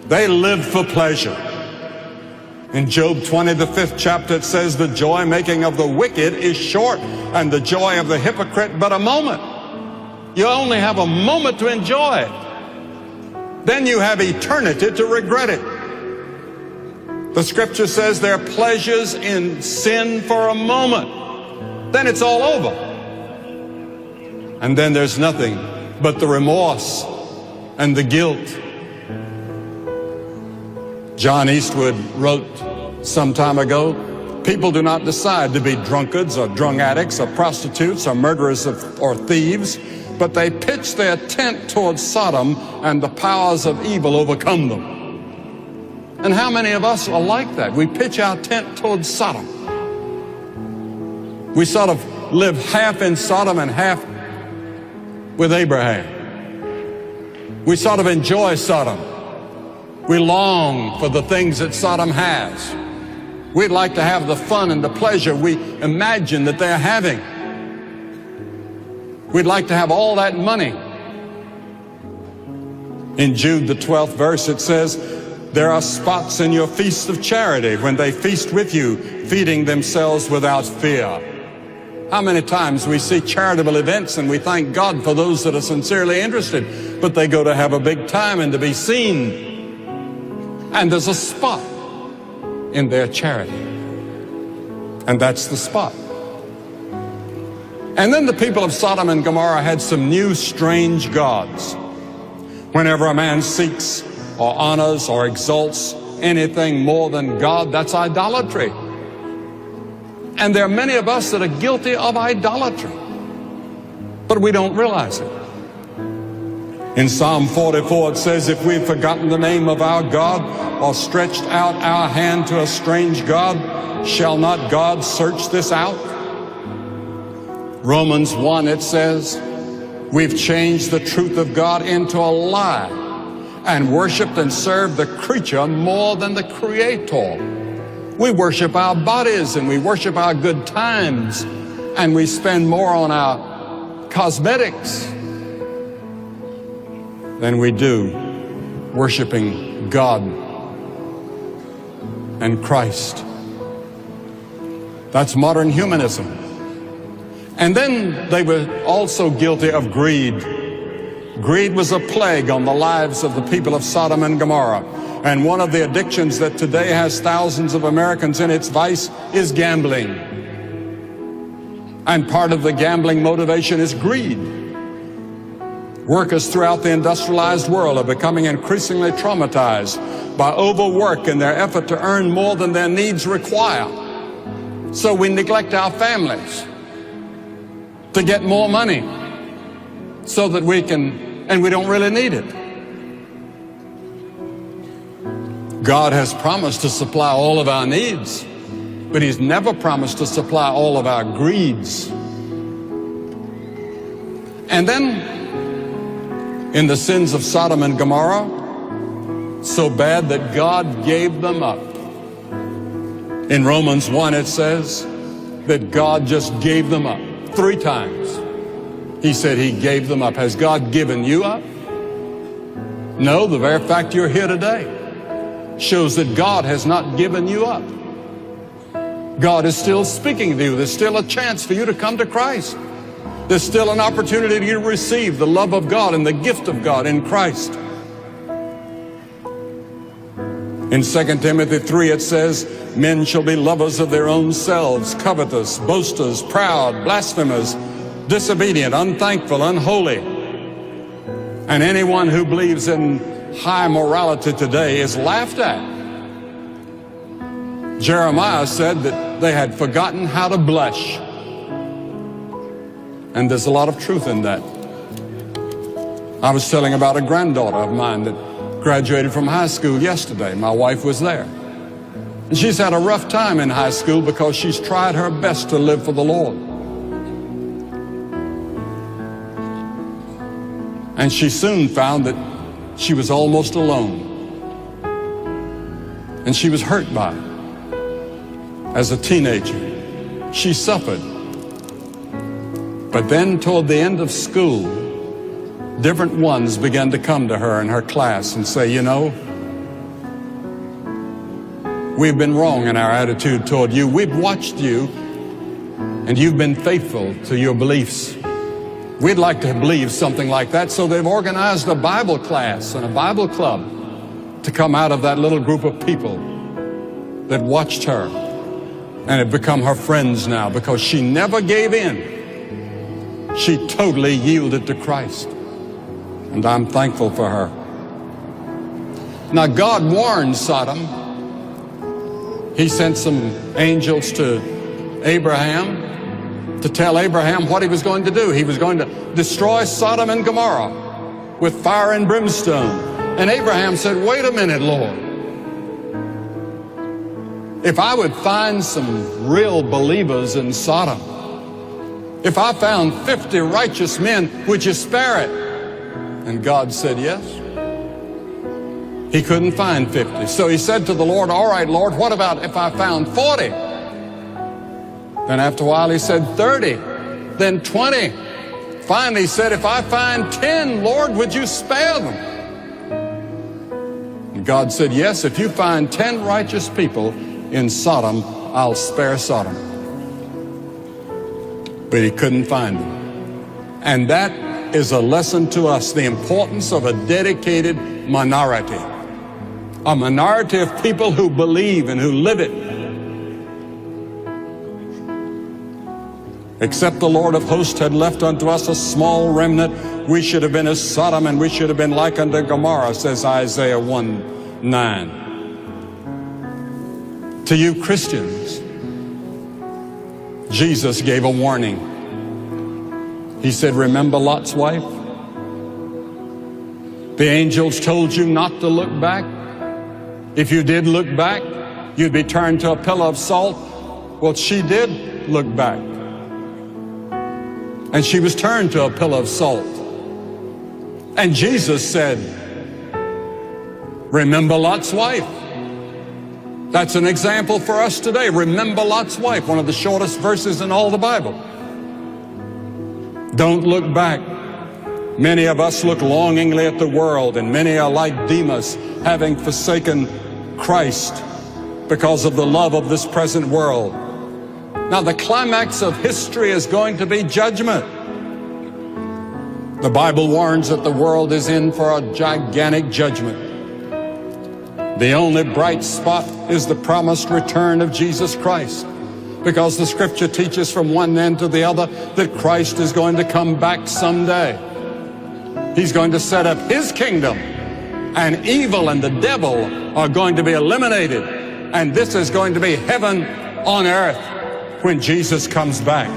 They lived for pleasure. In Job 20, the 5th chapter, it says, the joy-making of the wicked is short, and the joy of the hypocrite but a moment. You only have a moment to enjoy it. Then you have eternity to regret it. The scripture says there are pleasures in sin for a moment. Then it's all over. And then there's nothing but the remorse and the guilt. John Eastwood wrote some time ago, people do not decide to be drunkards or drug addicts or prostitutes or murderers or thieves, but they pitch their tent towards Sodom and the powers of evil overcome them. And how many of us are like that? We pitch our tent towards Sodom. We sort of live half in Sodom and half with Abraham. We sort of enjoy Sodom. We long for the things that Sodom has. We'd like to have the fun and the pleasure we imagine that they're having. We'd like to have all that money. In Jude, the 12th verse, it says, there are spots in your feasts of charity when they feast with you, feeding themselves without fear. How many times we see charitable events and we thank God for those that are sincerely interested, but they go to have a big time and to be seen. And there's a spot in their charity. And that's the spot. And then the people of Sodom and Gomorrah had some new strange gods. Whenever a man seeks or honors or exalts anything more than God, that's idolatry. And there are many of us that are guilty of idolatry, but we don't realize it. In Psalm 44, it says, if we've forgotten the name of our God or stretched out our hand to a strange God, shall not God search this out? Romans 1, it says, we've changed the truth of God into a lie and worshiped and served the creature more than the Creator. We worship our bodies and we worship our good times and we spend more on our cosmetics than we do worshiping God and Christ. That's modern humanism. And then they were also guilty of greed. Greed was a plague on the lives of the people of Sodom and Gomorrah. And one of the addictions that today has thousands of Americans in its vice is gambling. And part of the gambling motivation is greed. Workers throughout the industrialized world are becoming increasingly traumatized by overwork in their effort to earn more than their needs require. So we neglect our families to get more money so that we can, and we don't really need it. God has promised to supply all of our needs, but He's never promised to supply all of our greeds. And then, in the sins of Sodom and Gomorrah, so bad that God gave them up. In Romans 1, it says that God just gave them up 3 times. He said He gave them up. Has God given you up? No, the very fact you're here today shows that God has not given you up. God is still speaking to you. There's still a chance for you to come to Christ. There's still an opportunity to receive the love of God and the gift of God in Christ. In 2 Timothy 3, it says, men shall be lovers of their own selves, covetous, boasters, proud, blasphemers, disobedient, unthankful, unholy. And anyone who believes in high morality today is laughed at. Jeremiah said that they had forgotten how to blush. And there's a lot of truth in that. I was telling about a granddaughter of mine that graduated from high school yesterday. My wife was there. And she's had a rough time in high school because she's tried her best to live for the Lord. And she soon found that she was almost alone. And she was hurt by it. As a teenager, she suffered. But then toward the end of school, different ones began to come to her in her class and say, you know, We've been wrong in our attitude toward you. We've watched you, and you've been faithful to your beliefs. We'd like to believe something like that, so they've organized a Bible class and a Bible club to come out of that little group of people that watched her and have become her friends now because she never gave in. She totally yielded to Christ, and I'm thankful for her. Now, God warned Sodom. He sent some angels to Abraham to tell Abraham what he was going to do. He was going to destroy Sodom and Gomorrah with fire and brimstone. And Abraham said, wait a minute, Lord. If I would find some real believers in Sodom, if I found 50 righteous men, would you spare it? And God said yes. He couldn't find 50. So he said to the Lord, all right, Lord, what about if I found 40? Then after a while he said 30, then 20. Finally he said, if I find 10, Lord, would you spare them? And God said, yes, if you find 10 righteous people in Sodom, I'll spare Sodom. But he couldn't find them. And that is a lesson to us, the importance of a dedicated minority. A minority of people who believe and who live it. Except the Lord of hosts had left unto us a small remnant, we should have been as Sodom, and we should have been like unto Gomorrah, says Isaiah 1:9. To you Christians, Jesus gave a warning. He said, remember Lot's wife? The angels told you not to look back. If you did look back, you'd be turned to a pillar of salt. Well, she did look back. And she was turned to a pillar of salt. And Jesus said, remember Lot's wife. That's an example for us today. Remember Lot's wife, one of the shortest verses in all the Bible. Don't look back. Many of us look longingly at the world, and many are like Demas, having forsaken Christ because of the love of this present world. Now, the climax of history is going to be judgment. The Bible warns that the world is in for a gigantic judgment. The only bright spot is the promised return of Jesus Christ, because the Scripture teaches from one end to the other that Christ is going to come back someday. He's going to set up His kingdom, and evil and the devil are going to be eliminated, and this is going to be heaven on earth when Jesus comes back.